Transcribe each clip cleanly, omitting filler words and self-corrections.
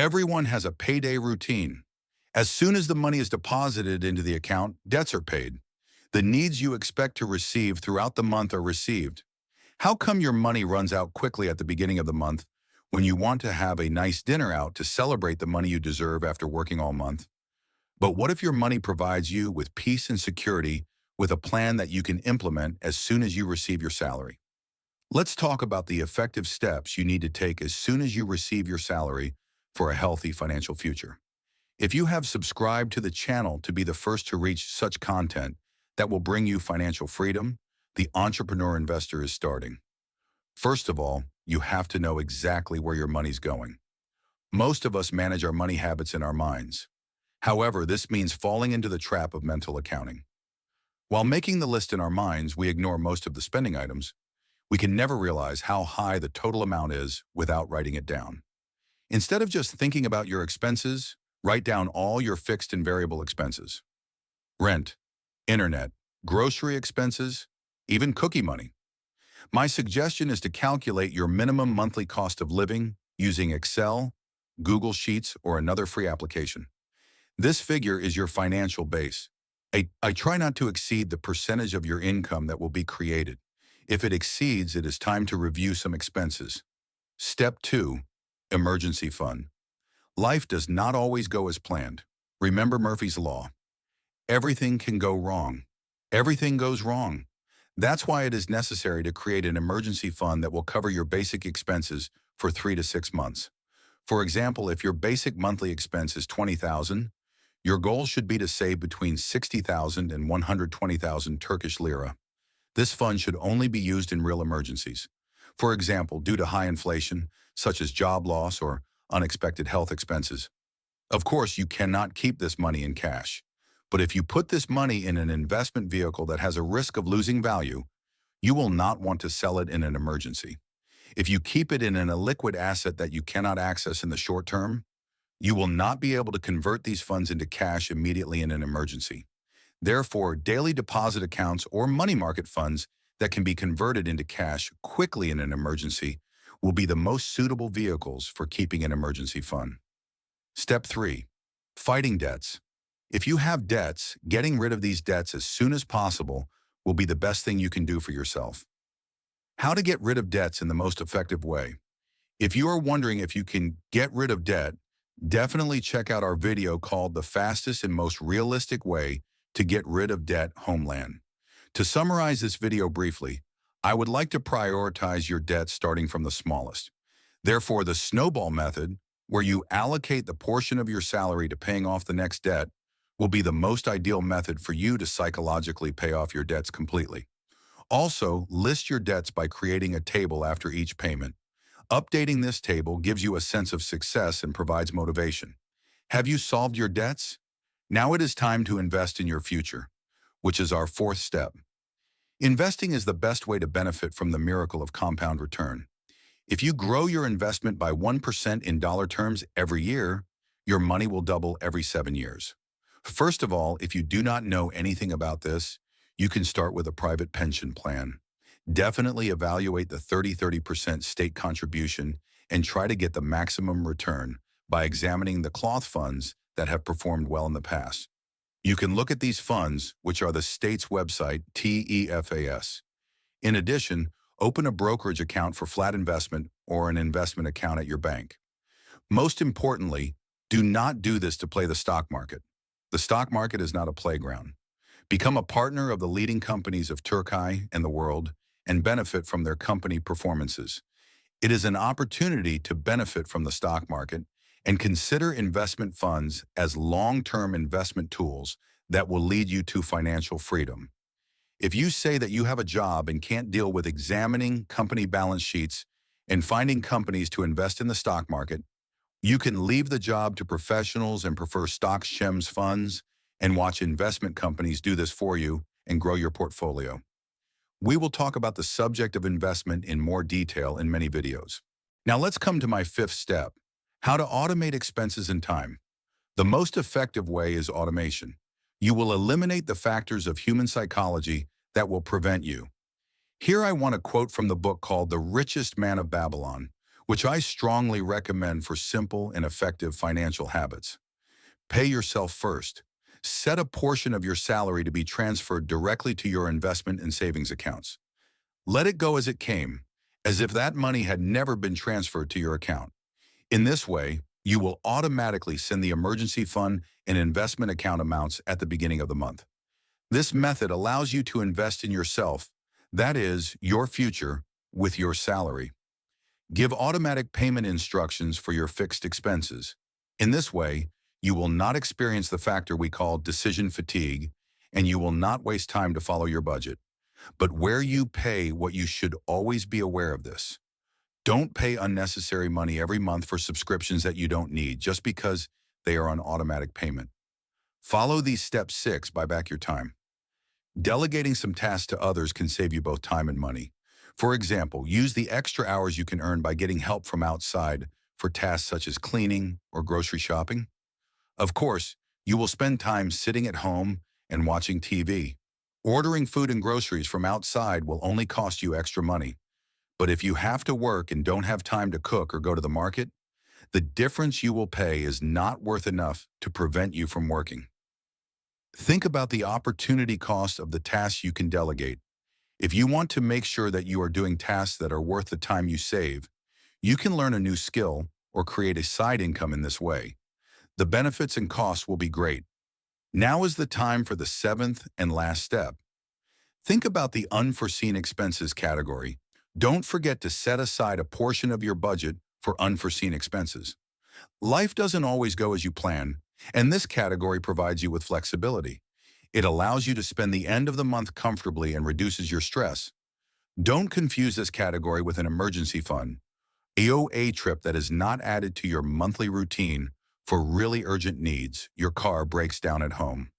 Everyone has a payday routine. As soon as the money is deposited into the account, debts are paid. The needs you expect to receive throughout the month are received. How come your money runs out quickly at the beginning of the month when you want to have a nice dinner out to celebrate the money you deserve after working all month? But what if your money provides you with peace and security with a plan that you can implement as soon as you receive your salary? Let's talk about the effective steps you need to take as soon as you receive your salary for a healthy financial future. If you have subscribed to the channel to be the first to reach such content that will bring you financial freedom, the entrepreneur investor is starting. First of all, you have to know exactly where your money's going. Most of us manage our money habits in our minds. However, this means falling into the trap of mental accounting. While making the list in our minds, we ignore most of the spending items. We can never realize how high the total amount is without writing it down. Instead of just thinking about your expenses, write down all your fixed and variable expenses. Rent, internet, grocery expenses, even cookie money. My suggestion is to calculate your minimum monthly cost of living using Excel, Google Sheets, or another free application. This figure is your financial base. I try not to exceed the percentage of your income that will be created. If it exceeds, it is time to review some expenses. Step 2. Emergency fund. Life does not always go as planned. Remember Murphy's Law. Everything can go wrong. Everything goes wrong. That's why it is necessary to create an emergency fund that will cover your basic expenses for 3 to 6 months. For example, if your basic monthly expense is $20,000, your goal should be to save between 60,000 and 120,000 Turkish lira. This fund should only be used in real emergencies. For example, due to high inflation, such as job loss or unexpected health expenses. Of course, you cannot keep this money in cash. But if you put this money in an investment vehicle that has a risk of losing value, you will not want to sell it in an emergency. If you keep it in an illiquid asset that you cannot access in the short term, you will not be able to convert these funds into cash immediately in an emergency. Therefore, daily deposit accounts or money market funds that can be converted into cash quickly in an emergency will be the most suitable vehicles for keeping an emergency fund. Step 3. Fighting debts. If you have debts, getting rid of these debts as soon as possible will be the best thing you can do for yourself. How to get rid of debts in the most effective way. If you are wondering if you can get rid of debt, definitely check out our video called The Fastest and Most Realistic Way to Get Rid of Debt Homeland. To summarize this video briefly, I would like to prioritize your debt starting from the smallest. Therefore, the snowball method, where you allocate the portion of your salary to paying off the next debt, will be the most ideal method for you to psychologically pay off your debts completely. Also, list your debts by creating a table after each payment. Updating this table gives you a sense of success and provides motivation. Have you solved your debts? Now it is time to invest in your future, which is our 4th step. Investing is the best way to benefit from the miracle of compound return. If you grow your investment by 1% in dollar terms every year, your money will double every 7 years. First of all, if you do not know anything about this, you can start with a private pension plan. Definitely evaluate the 30% state contribution and try to get the maximum return by examining the cloth funds that have performed well in the past. You can look at these funds, which are the state's website, TEFAS. In addition, open a brokerage account for flat investment or an investment account at your bank. Most importantly, do not do this to play the stock market. The stock market is not a playground. Become a partner of the leading companies of Turkey and the world and benefit from their company performances. It is an opportunity to benefit from the stock market and consider investment funds as long-term investment tools that will lead you to financial freedom. If you say that you have a job and can't deal with examining company balance sheets and finding companies to invest in the stock market, you can leave the job to professionals and prefer stocks, shares, funds, and watch investment companies do this for you and grow your portfolio. We will talk about the subject of investment in more detail in many videos. Now let's come to my 5th step, how to automate expenses and time. The most effective way is automation. You will eliminate the factors of human psychology that will prevent you. Here I want to quote from the book called The Richest Man of Babylon, which I strongly recommend for simple and effective financial habits. Pay yourself first. Set a portion of your salary to be transferred directly to your investment and savings accounts. Let it go as it came, as if that money had never been transferred to your account. In this way, you will automatically send the emergency fund and investment account amounts at the beginning of the month. This method allows you to invest in yourself, that is, your future, with your salary. Give automatic payment instructions for your fixed expenses. In this way, you will not experience the factor we call decision fatigue, and you will not waste time to follow your budget. But where you pay what you should always be aware of this. Don't pay unnecessary money every month for subscriptions that you don't need just because they are on automatic payment. Follow these steps 6 buy back your time. Delegating some tasks to others can save you both time and money. For example, use the extra hours you can earn by getting help from outside for tasks such as cleaning or grocery shopping. Of course, you will spend time sitting at home and watching TV. Ordering food and groceries from outside will only cost you extra money. But if you have to work and don't have time to cook or go to the market, the difference you will pay is not worth enough to prevent you from working. Think about the opportunity cost of the tasks you can delegate. If you want to make sure that you are doing tasks that are worth the time you save, you can learn a new skill or create a side income in this way. The benefits and costs will be great. Now is the time for the 7th and last step. Think about the unforeseen expenses category. Don't forget to set aside a portion of your budget for unforeseen expenses. Life doesn't always go as you plan, and this category provides you with flexibility. It allows you to spend the end of the month comfortably and reduces your stress. Don't confuse this category with an emergency fund, a trip that is not added to your monthly routine for really urgent needs. Your car breaks down at home.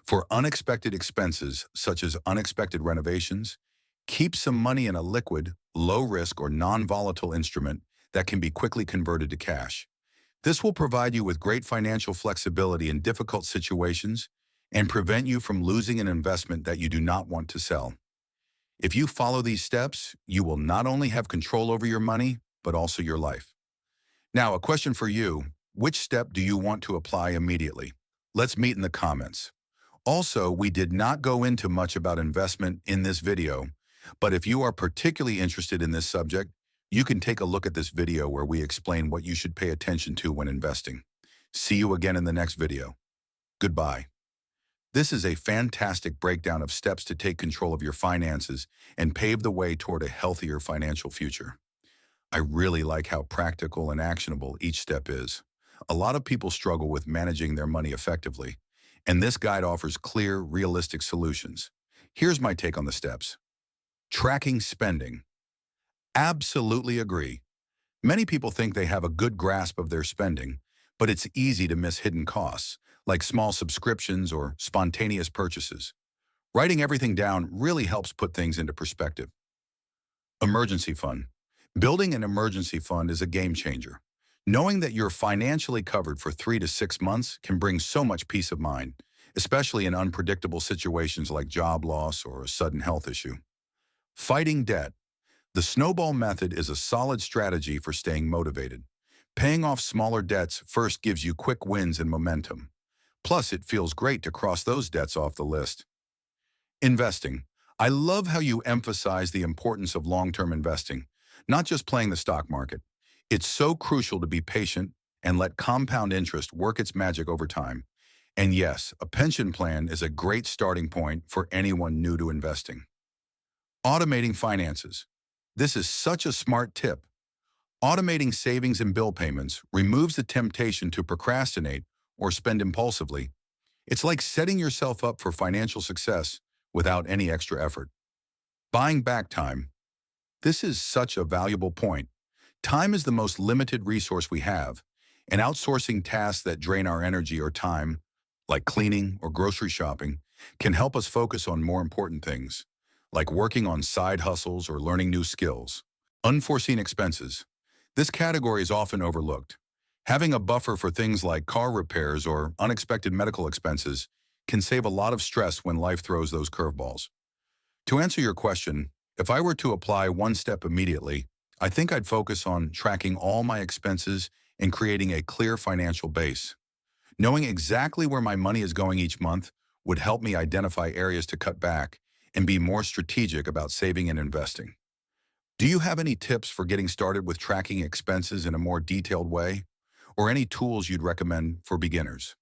For unexpected expenses, such as unexpected renovations, keep some money in a liquid, low-risk, or non-volatile instrument that can be quickly converted to cash. This will provide you with great financial flexibility in difficult situations and prevent you from losing an investment that you do not want to sell. If you follow these steps, you will not only have control over your money, but also your life. Now, a question for you. Which step do you want to apply immediately? Let's meet in the comments. Also, we did not go into much about investment in this video, but if you are particularly interested in this subject, you can take a look at this video where we explain what you should pay attention to when investing. See you again in the next video. Goodbye. This is a fantastic breakdown of steps to take control of your finances and pave the way toward a healthier financial future. I really like how practical and actionable each step is. A lot of people struggle with managing their money effectively, and this guide offers clear, realistic solutions. Here's my take on the steps. Tracking spending. Absolutely agree. Many people think they have a good grasp of their spending, but it's easy to miss hidden costs, like small subscriptions or spontaneous purchases. Writing everything down really helps put things into perspective. Emergency fund. Building an emergency fund is a game changer. Knowing that you're financially covered for 3 to 6 months can bring so much peace of mind, especially in unpredictable situations like job loss or a sudden health issue. Fighting debt. The snowball method is a solid strategy for staying motivated. Paying off smaller debts first gives you quick wins and momentum. Plus, it feels great to cross those debts off the list. Investing. I love how you emphasize the importance of long-term investing, not just playing the stock market. It's so crucial to be patient and let compound interest work its magic over time. And yes, a pension plan is a great starting point for anyone new to investing. Automating finances. This is such a smart tip. Automating savings and bill payments removes the temptation to procrastinate or spend impulsively. It's like setting yourself up for financial success without any extra effort. Buying back time. This is such a valuable point. Time is the most limited resource we have, and outsourcing tasks that drain our energy or time, like cleaning or grocery shopping, can help us focus on more important things, like working on side hustles or learning new skills. Unforeseen expenses. This category is often overlooked. Having a buffer for things like car repairs or unexpected medical expenses can save a lot of stress when life throws those curveballs. To answer your question, if I were to apply one step immediately, I think I'd focus on tracking all my expenses and creating a clear financial base. Knowing exactly where my money is going each month would help me identify areas to cut back and be more strategic about saving and investing. Do you have any tips for getting started with tracking expenses in a more detailed way, or any tools you'd recommend for beginners?